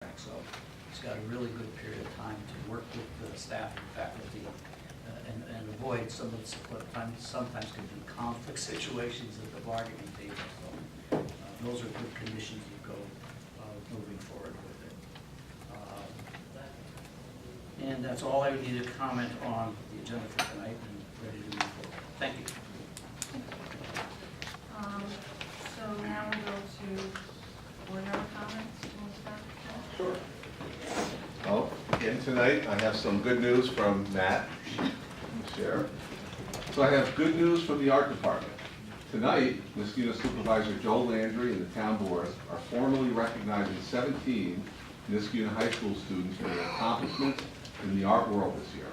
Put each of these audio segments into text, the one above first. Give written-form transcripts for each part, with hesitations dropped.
So he's got a really good period of time to work with the staff and faculty and avoid some of what sometimes can be conflict situations at the bargaining table. So those are good conditions to go moving forward with it. And that's all I need to comment on the agenda for tonight, and ready to move forward. Thank you. So now we go to board member comments. Sure. Well, again tonight, I have some good news from Matt to share. So I have good news from the art department. Tonight, Niskayuna Supervisor Joe Landry and the town board are formally recognizing 17 Niskayuna high school students for their accomplishments in the art world this year.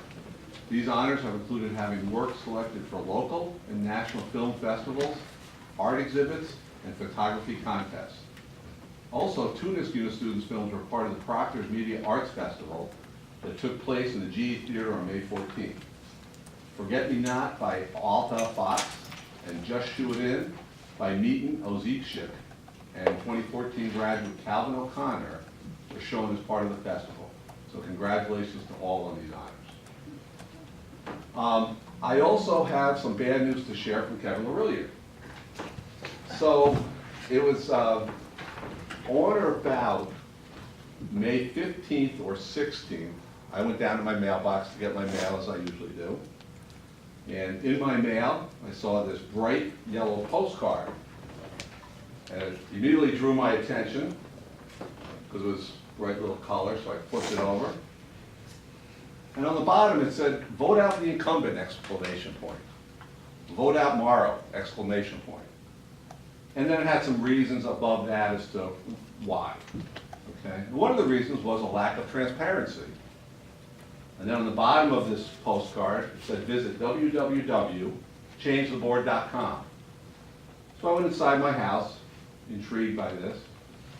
These honors have included having work selected for local and national film festivals, art exhibits, and photography contests. Also, 2 Niskayuna students' films were part of the Proctor's Media Arts Festival that took place in the GE Theater on May 14th. Forget Me Not by Alta Fox and Just Shoe It In by Meetin Ozekshik and 2014 graduate Calvin O'Connor were shown as part of the festival. So congratulations to all on these honors. I also have some bad news to share from Kevin Larillier. So it was on or about May 15th or 16th, I went down to my mailbox to get my mail as I usually do. And in my mail, I saw this bright yellow postcard. And it immediately drew my attention because it was bright little color, so I flipped it over. And on the bottom it said, "Vote out the incumbent!" exclamation point. "Vote out Morrow!" exclamation point. And then it had some reasons above that as to why. Okay? One of the reasons was a lack of transparency. And then on the bottom of this postcard, it said, "Visit www.changetheboard.com." So I went inside my house, intrigued by this,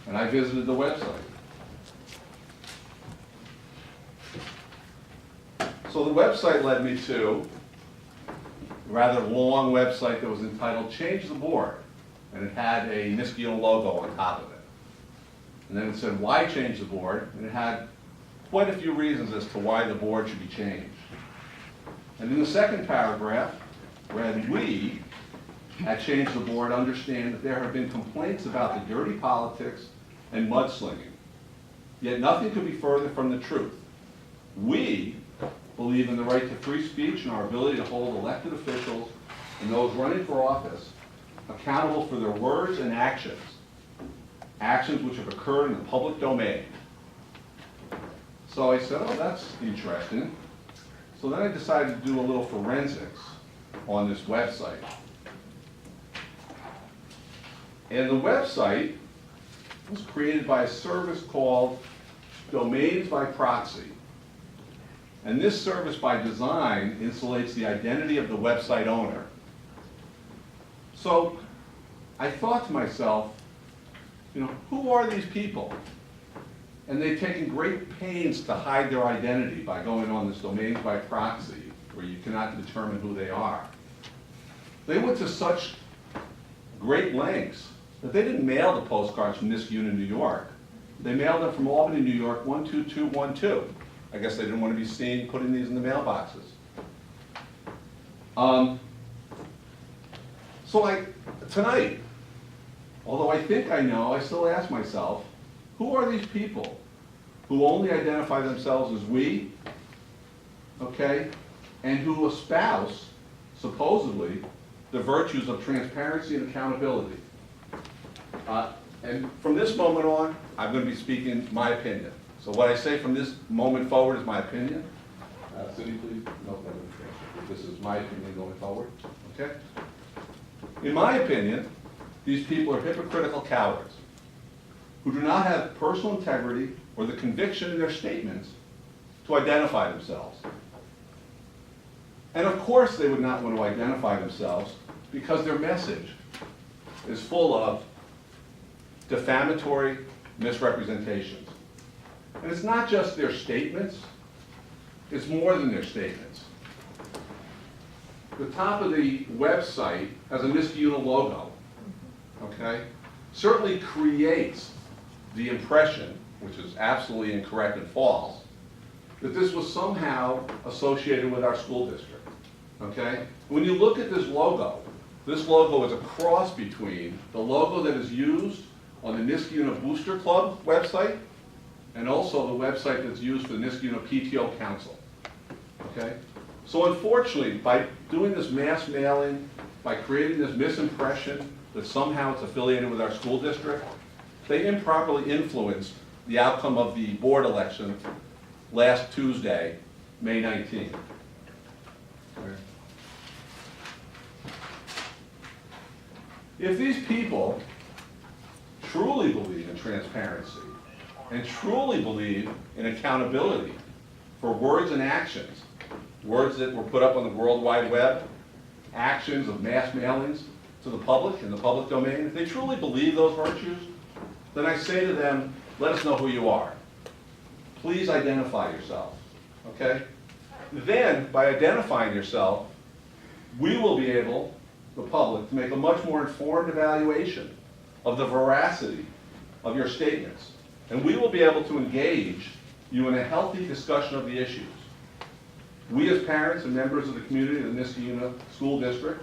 and I visited the website. So the website led me to a rather long website that was entitled Change the Board. And it had a Niskayuna logo on top of it. And then it said, "Why change the board?" And it had quite a few reasons as to why the board should be changed. And in the second paragraph, read, "We at Change the Board understand that there have been complaints about the dirty politics and mudslinging. Yet nothing could be further from the truth. We believe in the right to free speech and our ability to hold elected officials and those running for office accountable for their words and actions which have occurred in the public domain." So I said, oh, that's interesting. So then I decided to do a little forensics on this website. And the website was created by a service called Domains by Proxy. And this service by design insulates the identity of the website owner. So I thought to myself, who are these people? And they've taken great pains to hide their identity by going on this Domains by Proxy, where you cannot determine who they are. They went to such great lengths that they didn't mail the postcards from Niskayuna, New York. They mailed them from Albany, New York, 12212. I guess they didn't want to be seen putting these in the mailboxes. So tonight, although I think I know, I still ask myself, who are these people who only identify themselves as we, okay, and who espouse, supposedly, the virtues of transparency and accountability? And from this moment on, I'm going to be speaking my opinion. So what I say from this moment forward is my opinion. Cindy, please. No, this is my opinion going forward. Okay? In my opinion, these people are hypocritical cowards who do not have personal integrity or the conviction in their statements to identify themselves. And of course they would not want to identify themselves because their message is full of defamatory misrepresentations. And it's not just their statements, it's more than their statements. The top of the website has a Niskayuna logo, okay? Certainly creates the impression which is absolutely incorrect and false, that this was somehow associated with our school district, okay? When you look at this logo is a cross between the logo that is used on the Niskayuna Booster Club website and also the website that's used for the Niskayuna PTO Council, okay? So unfortunately, by doing this mass mailing, by creating this misimpression that somehow it's affiliated with our school district, they improperly influenced the outcome of the board election last Tuesday, May 19th. Okay. If these people truly believe in transparency and truly believe in accountability for words and actions, words that were put up on the World Wide Web, actions of mass mailings to the public in the public domain, if they truly believe those virtues, then I say to them, let us know who you are. Please identify yourself, okay? Then, by identifying yourself, we will be able, the public, to make a much more informed evaluation of the veracity of your statements. And we will be able to engage you in a healthy discussion of the issues. We as parents and members of the community of the Niskayuna School District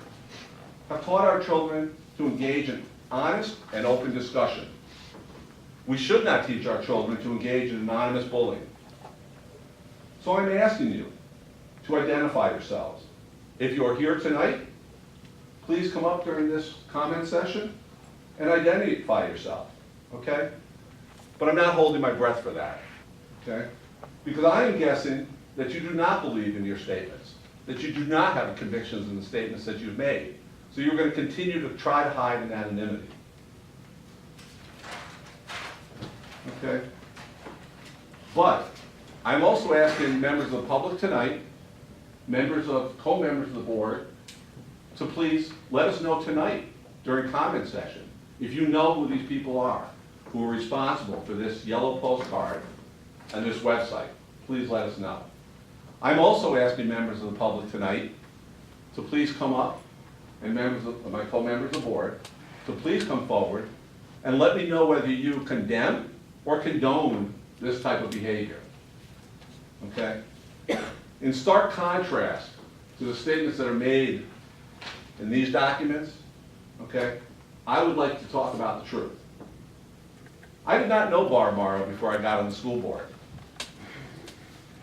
have taught our children to engage in honest and open discussion. We should not teach our children to engage in anonymous bullying. So I'm asking you to identify yourselves. If you are here tonight, please come up during this comment session and identify yourself, okay? But I'm not holding my breath for that, okay? Because I am guessing that you do not believe in your statements, that you do not have convictions in the statements that you've made. So you're going to continue to try to hide in anonymity. Okay? But I'm also asking members of the public tonight, co-members of the board, to please let us know tonight during comment session if you know who these people are who are responsible for this yellow postcard and this website. Please let us know. I'm also asking members of the public tonight to please come up, and members of my co-members of the board, to please come forward and let me know whether you condemn or condone this type of behavior. Okay? In stark contrast to the statements that are made in these documents, okay, I would like to talk about the truth. I did not know Barb Morrow before I got on the school board.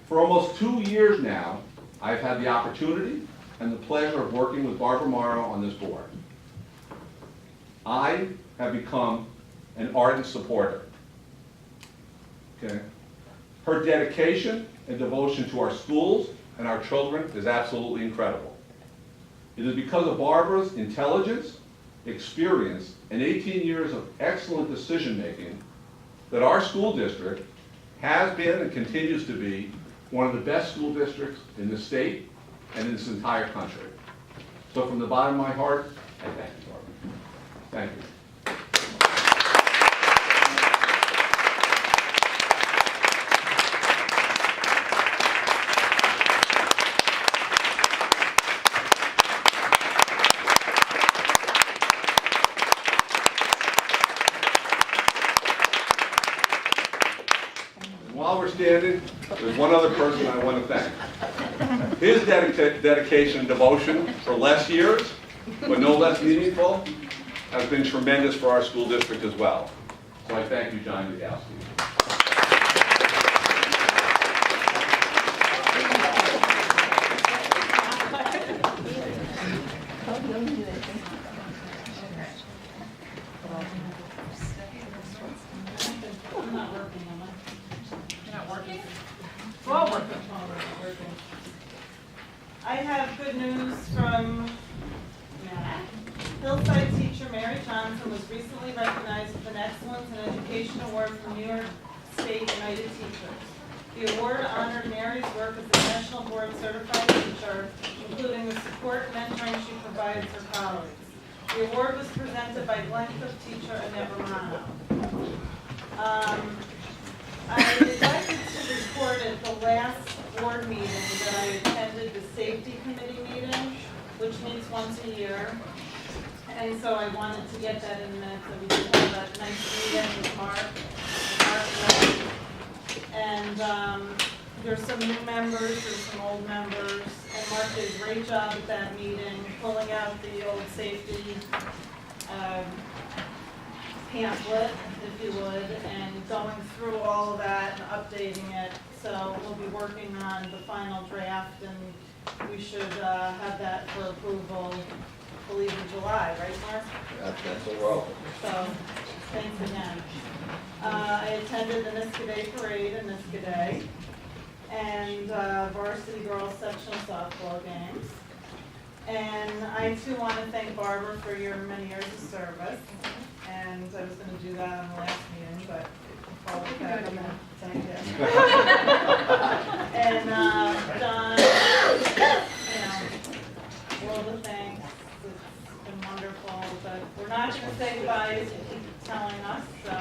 For almost 2 years now, I've had the opportunity and the pleasure of working with Barbara Morrow on this board. I have become an ardent supporter. Okay? Her dedication and devotion to our schools and our children is absolutely incredible. It is because of Barbara's intelligence, experience, and 18 years of excellent decision-making that our school district has been and continues to be one of the best school districts in the state and in this entire country. So from the bottom of my heart, I thank you, Barbara. Thank you. While we're standing, there's one other person I want to thank. His dedication and devotion for less years, but no less meaningful, has been tremendous for our school district as well. So I thank you, John Yagowski. I have good news from Matt. Hillside teacher Mary Johnson was recently recognized with an Excellence in Education Award from New York State United Teachers. The award honored Mary's work as a National Board Certified Teacher, including the support and mentoring she provides her colleagues. The award was presented by Glencoe teacher Annette Romano. I would like to report at the last board meeting that I attended the safety committee meeting, which meets once a year. And so I wanted to get that in the minutes, that we did have that nice meeting with Mark. Mark And there's some new members, there's some old members, and Mark did a great job at that meeting, pulling out the old safety pamphlet, if you would, and going through all of that and updating it. So we'll be working on the final draft, and we should have that for approval, I believe in July, right, Mark? That's a while. So, thanks again. I attended the Niskayuna parade in Niskayuna and varsity girls sectional softball games. And I too want to thank Barbara for your many years of service. And I was going to do that on the last meeting, but I'll look back and thank you. And Don, world of thanks. It's been wonderful, but we're not going to say goodbye as you keep telling us, so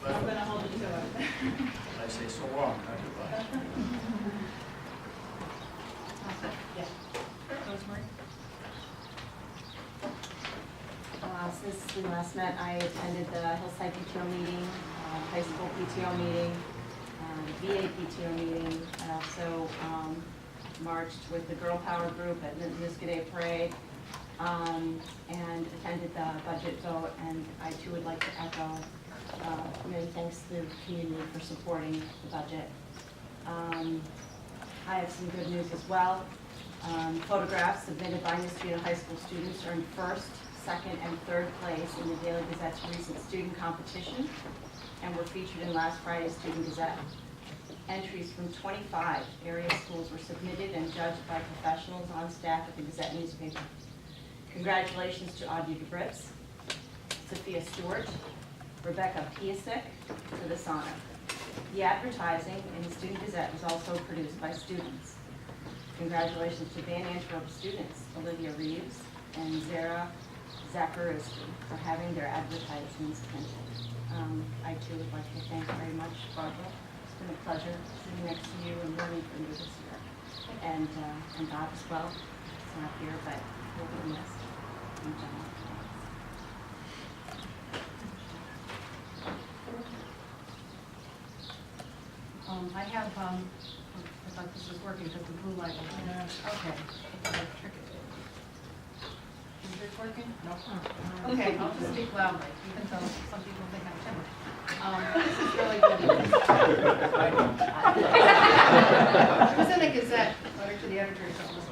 I'm going to hold you to it. I say so long, not goodbye. Yeah. Rosemary? Since we last met, I attended the Hillside PTO meeting, high school PTO meeting, VA PTO meeting. I also marched with the Girl Power Group at the Niskayuna Parade and attended the budget vote. And I too would like to echo many thanks to the community for supporting the budget. I have some good news as well. Photographs submitted by Niskayuna high school students earned first, second, and third place in the Daily Gazette's recent student competition and were featured in last Friday's Student Gazette. Entries from 25 area schools were submitted and judged by professionals on staff at the Gazette newspaper. Congratulations to Audrey DeBritz, Sophia Stewart, Rebecca Piasek for this honor. The advertising in the Student Gazette was also produced by students. Congratulations to Van Antwerp students, Olivia Reeves and Zara Zakariski, for having their advertisements printed. I too would like to thank very much Barbara. It's been a pleasure sitting next to you and learning from you this year. And Bob as well. He's not here, but he'll be missed. And John. I have, I thought this was working, but the blue light was on. Okay. Is this working? No. Okay, I'll just speak loudly, even though some people think I'm timid. This is really good news. It was in the Gazette, letter to the editor, so it was